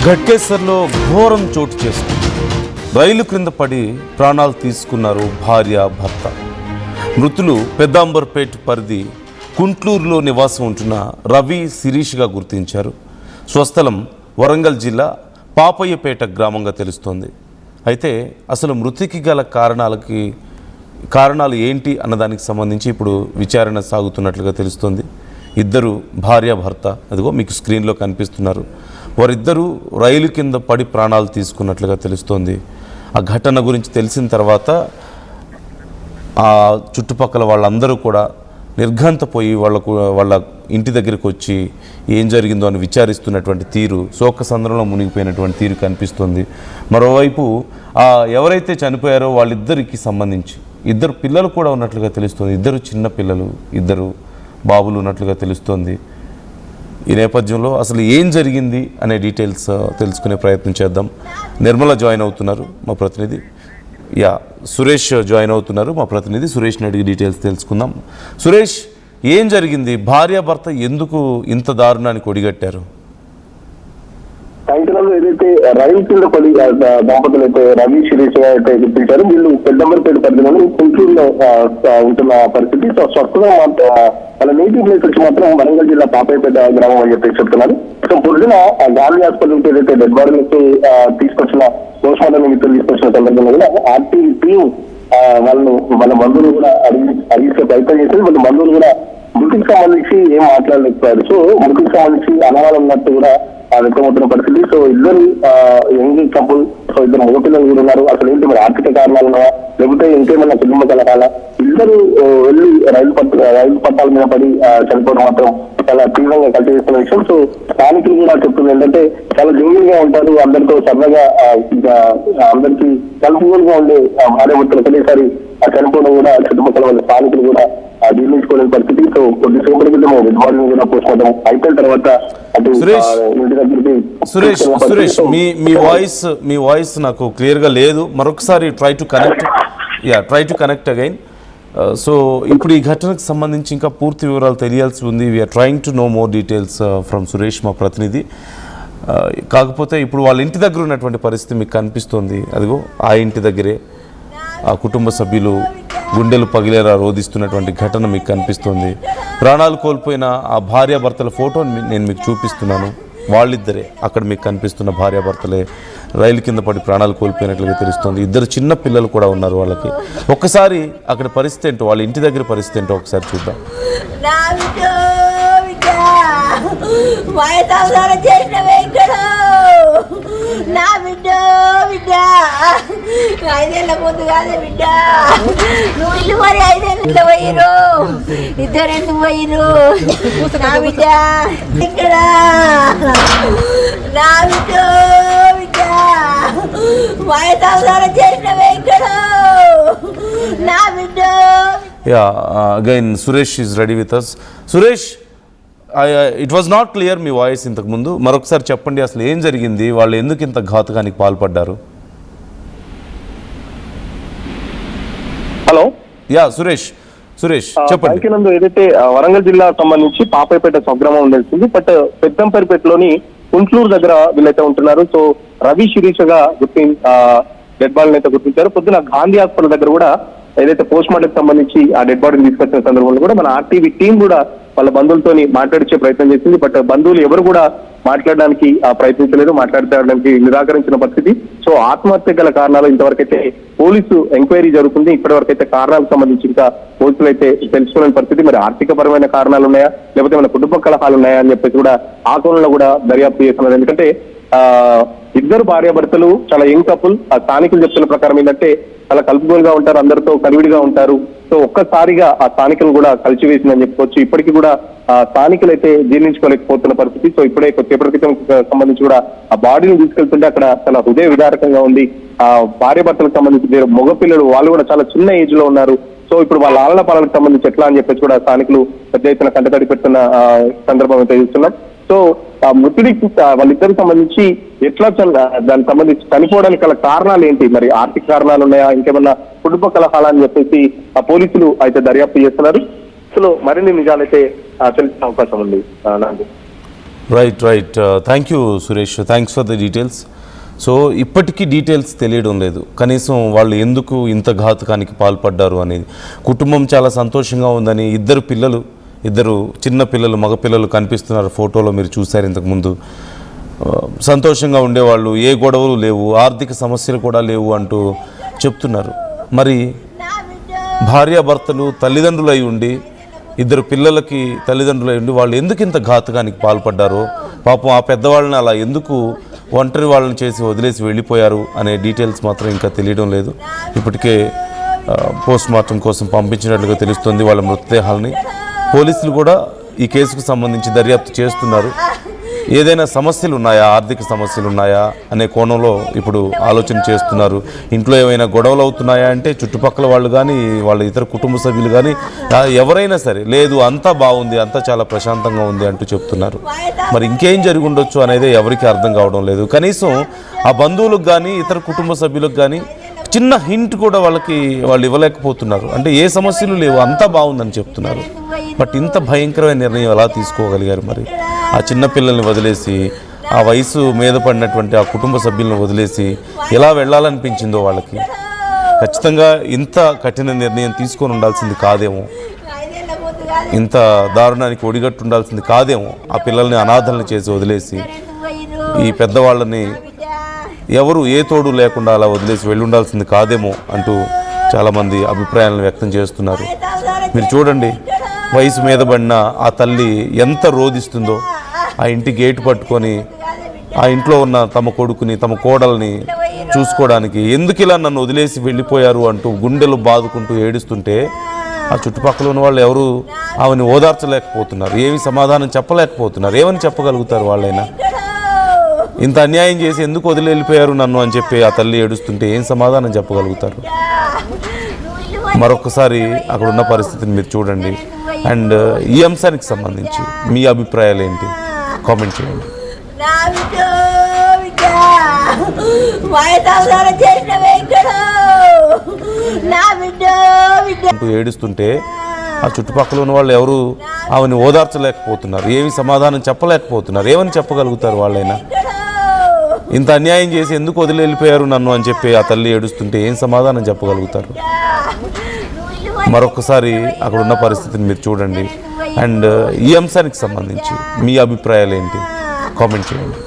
ఘట్కేసర్లో ఘోరం చోటు చేసుకుంది. రైలు క్రింద పడి ప్రాణాలు తీసుకున్నారు భార్య భర్త. మృతులు పెద్దాంబర్పేట్ పరిధి కుంట్లూరులో నివాసం ఉంటున్న రవి శిరీష్గా గుర్తించారు. స్వస్థలం వరంగల్ జిల్లా పాపయ్యపేట గ్రామంగా తెలుస్తోంది. అయితే అసలు మృతికి గల కారణాలు ఏంటి అన్నదానికి సంబంధించి ఇప్పుడు విచారణ సాగుతున్నట్లుగా తెలుస్తోంది. ఇద్దరు భార్య భర్త అదిగో మీకు స్క్రీన్లో కనిపిస్తున్నారు. వారిద్దరూ రైలు కింద పడి ప్రాణాలు తీసుకున్నట్లుగా తెలుస్తోంది. ఆ ఘటన గురించి తెలిసిన తర్వాత ఆ చుట్టుపక్కల వాళ్ళందరూ కూడా నిర్ఘంతపోయి వాళ్ళ ఇంటి దగ్గరికి వచ్చి ఏం జరిగిందో అని విచారిస్తున్నటువంటి తీరు, శోకసంద్రంలో మునిగిపోయినటువంటి తీరు కనిపిస్తుంది. మరోవైపు ఎవరైతే చనిపోయారో వాళ్ళిద్దరికి సంబంధించి ఇద్దరు పిల్లలు కూడా ఉన్నట్లుగా తెలుస్తుంది. ఇద్దరు చిన్న పిల్లలు, ఇద్దరు బాబులు ఉన్నట్లుగా తెలుస్తోంది. ఈ నేపథ్యంలో అసలు ఏం జరిగింది అనే డీటెయిల్స్ తెలుసుకునే ప్రయత్నం చేద్దాం. నిర్మల జాయిన్ అవుతున్నారు మా ప్రతినిధి, సురేష్ జాయిన్ అవుతున్నారు మా ప్రతినిధి. సురేష్ని అడిగి డీటెయిల్స్ తెలుసుకుందాం. సురేష్, ఏం జరిగింది? భార్యాభర్త ఎందుకు ఇంత దారుణానికి ఒడిగట్టారు? సాయంత్రంలో ఏదైతే రైలు కింద పడి దంపతులు అయితే రవి శిరీష్ అయితే గుర్తించారు. వీళ్ళు పెద్దంబర్పేట పరిధిలోని కుంటూరులో ఉంటున్న పరిస్థితి. సో స్వస్థగా వాళ్ళ నేటివ్ ప్లేస్ వచ్చి మాత్రం వరంగల్ జిల్లా పాపయ్యపేట గ్రామం అని చెప్పి చెప్తున్నారు. సో పొద్దున గాంధీ హాస్పిటల్కి ఏదైతే డెడ్ బాడీ నుంచి తీసుకొచ్చిన పోస్ట్ మార్టం నిమిత్తం తీసుకొచ్చిన సందర్భంలో కూడా ఆర్టీ టీం వాళ్ళ బంధువులు కూడా అడిగే ప్రయత్నం చేసింది. వాళ్ళ బంధువులు కూడా మృతికి సంబంధించి ఏం మాట్లాడలేకపోయారు. సో మృతికి సంబంధించి అనవాళ్ళు ఉన్నట్టు కూడా వ్యక్తమవుతున్న పరిస్థితి. సో ఇద్దరు యంగ్ కపుల్, సో ఇద్దరు మగపిల్లలు కూడా ఉన్నారు. అసలు ఏంటి మరి ఆర్థిక కారణాలు ఉన్నావా, లేకపోతే ఇంకేమన్నా కుటుంబ కలహాలా? ఇద్దరు వెళ్ళి రైలు పట్టాల మీద పడి చనిపోవడం మాత్రం చాలా తీవ్రంగా కలిసిస్తున్న విషయం. సో స్థానికులు కూడా చెప్తుంది ఏంటంటే చాలా జెన్యూన్ గా ఉంటారు, అందరితో సరదాగా అందరికీ కలుపుగోలుగా ఉండే భార్యాభర్తలు ఒకటేసారి చనిపోవడం కూడా చుట్టుపక్కల వాళ్ళ స్థానికులు కూడా జీర్ణించుకోలేని పరిస్థితి. సో కొద్దిసేపటి క్రితం డెడ్ బాడీని కూడా పోస్ట్ మార్టం అయిపోయిన తర్వాత సురేష్, మీ వాయిస్ నాకు క్లియర్గా లేదు. మరొకసారి try to connect again. So ఇప్పుడు ఈ ఘటనకు సంబంధించి ఇంకా పూర్తి వివరాలు తెలియాల్సి ఉంది. We are trying to know more details from Suresh, మా ప్రతినిధి. కాకపోతే ఇప్పుడు వాళ్ళ ఇంటి దగ్గర ఉన్నటువంటి పరిస్థితి మీకు కనిపిస్తుంది. అదిగో ఆ ఇంటి దగ్గరే ఆ కుటుంబ సభ్యులు గుండెలు పగిలేలా రోధిస్తున్నటువంటి ఘటన మీకు కనిపిస్తుంది. ప్రాణాలు కోల్పోయిన ఆ భార్యాభర్తల ఫోటోని నేను మీకు చూపిస్తున్నాను. వాళ్ళిద్దరే అక్కడ మీకు కనిపిస్తున్న భార్యాభర్తలే రైలు కింద పడి ప్రాణాలు కోల్పోయినట్లుగా తెలుస్తుంది. ఇద్దరు చిన్న పిల్లలు కూడా ఉన్నారు వాళ్ళకి. ఒక్కసారి అక్కడ పరిస్థితి ఏంటో, వాళ్ళ ఇంటి దగ్గర పరిస్థితి ఏంటో ఒకసారి చూద్దాం. నా బిడ్డ ఐదేళ్ళ ముందు కాదే బిడ్డ, నువ్వు ఇల్లు మరి ఐదేళ్ళ పోయిరు, ఇద్దరు ఎందుకు పోయిరు? నా బిడ్డ ఇక్కడ, నా బిడ్డ సంసారం చేసినవే ఇక్కడ, నా బిడ్డ. Again Suresh is ready with us. Suresh, it was not clear మీ వాయిస్ ఇంతకు ముందు. మరొకసారి చెప్పండి, అసలు ఏం జరిగింది? వాళ్ళు ఎందుకు ఇంత ఘాతుకానికి పాల్పడ్డారు? హలో, సురేష్ చెప్పండి. ఏదైతే వరంగల్ జిల్లా సంబంధించి పాపయ్యపేట స్వగ్రామం తెలిసింది. బట్ పెద్దంపర్పేటలోని కుంట్లూరు దగ్గర వీళ్ళైతే ఉంటున్నారు. సో రవి శిరీషగా డెడ్ బాడీని అయితే గుర్తించారు. పొద్దున గాంధీ హాస్పిటల్ దగ్గర కూడా ఏదైతే పోస్ట్ మార్టం సంబంధించి ఆ డెడ్ బాడీని తీసుకొచ్చిన సందర్భంలో కూడా మన ఆర్టీవీ టీం కూడా వాళ్ళ బంధువులతో మాట్లాడించే ప్రయత్నం చేసింది. బట్ బంధువులు ఎవరు కూడా మాట్లాడడానికి ప్రయత్నించలేదు, మాట్లాడడానికి నిరాకరించిన పరిస్థితి. సో ఆత్మహత్య గల కారణాలు ఇంతవరకు అయితే పోలీసు ఎంక్వైరీ జరుగుతుంది. ఇప్పటివరకు అయితే కారణాలకు సంబంధించి ఇంకా పోలీసులు అయితే తెలుసుకోలేని పరిస్థితి. మరి ఆర్థిక పరమైన కారణాలు ఉన్నాయా, లేకపోతే మన కుటుంబ కలహాలు ఉన్నాయా అని చెప్పేసి కూడా ఆ కోణంలో కూడా దర్యాప్తు చేస్తున్నారు. ఎందుకంటే ఇద్దరు భార్యాభర్తలు చాలా యంగ్ కపుల్. ఆ స్థానికులు చెప్తున్న ప్రకారం ఏంటంటే చాలా కలుపుగోలుగా ఉంటారు, అందరితో కలివిడిగా ఉంటారు. సో ఒక్కసారిగా ఆ స్థానికులు కూడా కలిసివేసిందని చెప్పుకోవచ్చు. ఇప్పటికీ కూడా ఆ స్థానికులు అయితే జీర్ణించుకోలేకపోతున్న పరిస్థితి. సో ఇప్పుడే కొద్దిసేపటి క్రితం సంబంధించి కూడా ఆ బాడీని తీసుకెళ్తుంటే అక్కడ చాలా హృదయ విదారకంగా ఉంది. ఆ భార్యాభర్తలకు సంబంధించి మగపిల్లలు వాళ్ళు కూడా చాలా చిన్న ఏజ్ లో ఉన్నారు. సో ఇప్పుడు వాళ్ళ ఆలన పాలనకు సంబంధించి ఎట్లా అని చెప్పేసి కూడా స్థానికులు పెద్ద ఎత్తున కంటతడి పెడుతున్న సందర్భం అయితే చూస్తున్నాం. సో ఆ మృతుడికి వాళ్ళిద్దరికి సంబంధించి ఎట్లా దానికి సంబంధించి చనిపోవడానికి గల కారణాలు ఏంటి, మరి ఆర్థిక కారణాలు ఉన్నాయా, ఇంకేమన్నా కుటుంబ కలహాలా అని చెప్పేసి ఆ పోలీసులు అయితే దర్యాప్తు చేస్తున్నారు. అసలు మరిన్ని నిజాలైతే తెలిసిన అవకాశం ఉంది. Right thank you Suresh, thanks for the details. So ఇప్పటికీ డీటెయిల్స్ తెలియడం లేదు, కనీసం వాళ్ళు ఎందుకు ఇంత ఘాతుకానికి పాల్పడ్డారు అనేది. కుటుంబం చాలా సంతోషంగా ఉందని, ఇద్దరు చిన్న పిల్లలు, మగపిల్లలు కనిపిస్తున్నారు ఫోటోలో, మీరు చూశారు ఇంతకుముందు. సంతోషంగా ఉండేవాళ్ళు, ఏ గొడవలు లేవు, ఆర్థిక సమస్యలు కూడా లేవు అంటూ చెప్తున్నారు. మరి భార్యాభర్తలు తల్లిదండ్రులు అయి ఉండి, ఇద్దరు పిల్లలకి తల్లిదండ్రులు అయి ఉండి, వాళ్ళు ఎందుకు ఇంత ఘాతుకానికి పాల్పడ్డారో, పాపం ఆ పెద్దవాళ్ళని అలా ఎందుకు ఒంటరి వాళ్ళని చేసి వదిలేసి వెళ్ళిపోయారు అనే డీటెయిల్స్ మాత్రం ఇంకా తెలియడం లేదు. ఇప్పటికే పోస్ట్ మార్టం కోసం పంపించినట్లుగా తెలుస్తుంది వాళ్ళ మృతదేహాలని. పోలీసులు కూడా ఈ కేసుకు సంబంధించి దర్యాప్తు చేస్తున్నారు. ఏదైనా సమస్యలు ఉన్నాయా, ఆర్థిక సమస్యలు ఉన్నాయా అనే కోణంలో ఇప్పుడు ఆలోచన చేస్తున్నారు. ఇంట్లో ఏమైనా గొడవలు అవుతున్నాయా అంటే చుట్టుపక్కల వాళ్ళు కానీ, వాళ్ళ ఇతర కుటుంబ సభ్యులు కానీ, ఎవరైనా సరే లేదు అంతా బాగుంది, అంతా చాలా ప్రశాంతంగా ఉంది అంటూ చెప్తున్నారు. మరి ఇంకేం జరిగి ఉండొచ్చు అనేది ఎవరికి అర్థం కావడం లేదు. కనీసం ఆ బంధువులకు కానీ, ఇతర కుటుంబ సభ్యులకు కానీ చిన్న హింట్ కూడా వాళ్ళు ఇవ్వలేకపోతున్నారు. అంటే ఏ సమస్యలు లేవు, అంతా బాగుందని చెప్తున్నారు. బట్ ఇంత భయంకరమైన నిర్ణయం ఎలా తీసుకోగలిగారు? మరి ఆ చిన్న పిల్లల్ని వదిలేసి, ఆ వయసు మీద పడినటువంటి ఆ కుటుంబ సభ్యులను వదిలేసి ఎలా వెళ్ళాలనిపించిందో వాళ్ళకి. ఖచ్చితంగా ఇంత కఠిన నిర్ణయం తీసుకొని ఉండాల్సింది కాదేమో, ఇంత దారుణానికి ఒడిగట్టు ఉండాల్సింది కాదేమో. ఆ పిల్లల్ని అనాథలను చేసి వదిలేసి, ఈ పెద్దవాళ్ళని ఎవరు ఏ తోడు లేకుండా అలా వదిలేసి వెళ్ళి ఉండాల్సింది కాదేమో అంటూ చాలామంది అభిప్రాయాలను వ్యక్తం చేస్తున్నారు. మీరు చూడండి, వయసు మీద పడిన ఆ తల్లి ఎంత రోధిస్తుందో. ఆ ఇంటి గేటు పట్టుకొని ఆ ఇంట్లో ఉన్న తమ కొడుకుని, తమ కోడల్ని చూసుకోవడానికి ఎందుకు ఇలా నన్ను వదిలేసి వెళ్ళిపోయారు అంటూ గుండెలు బాదుకుంటూ ఏడుస్తుంటే, ఆ చుట్టుపక్కల ఉన్న వాళ్ళు ఎవరు ఆమెను ఓదార్చలేకపోతున్నారు, ఏమి సమాధానం చెప్పలేకపోతున్నారు. ఏమని చెప్పగలుగుతారు వాళ్ళైనా? ఇంత అన్యాయం చేసి ఎందుకు వదిలి వెళ్ళిపోయారు నన్ను అని చెప్పి ఆ తల్లి ఏడుస్తుంటే ఏం సమాధానం చెప్పగలుగుతారు? మరొకసారి అక్కడ ఉన్న పరిస్థితిని మీరు చూడండి. అండ్ ఈ అంశానికి సంబంధించి మీ అభిప్రాయాలు ఏంటి? కామెంట్ చేయండి. అంటూ ఏడుస్తుంటే ఆ చుట్టుపక్కల ఉన్న వాళ్ళు ఎవరు ఆమెను ఓదార్చలేకపోతున్నారు, ఏమి సమాధానం చెప్పలేకపోతున్నారు. ఏమని చెప్పగలుగుతారు వాళ్ళైనా? ఇంత అన్యాయం చేసి ఎందుకు వదిలి వెళ్ళిపోయారు నన్ను అని చెప్పి ఆ తల్లి ఏడుస్తుంటే ఏం సమాధానం చెప్పగలుగుతారు? మరొకసారి అక్కడ ఉన్న పరిస్థితిని మీరు చూడండి. అండ్ ఈ అంశానికి సంబంధించి మీ అభిప్రాయాలు ఏంటి? కామెంట్ చేయండి.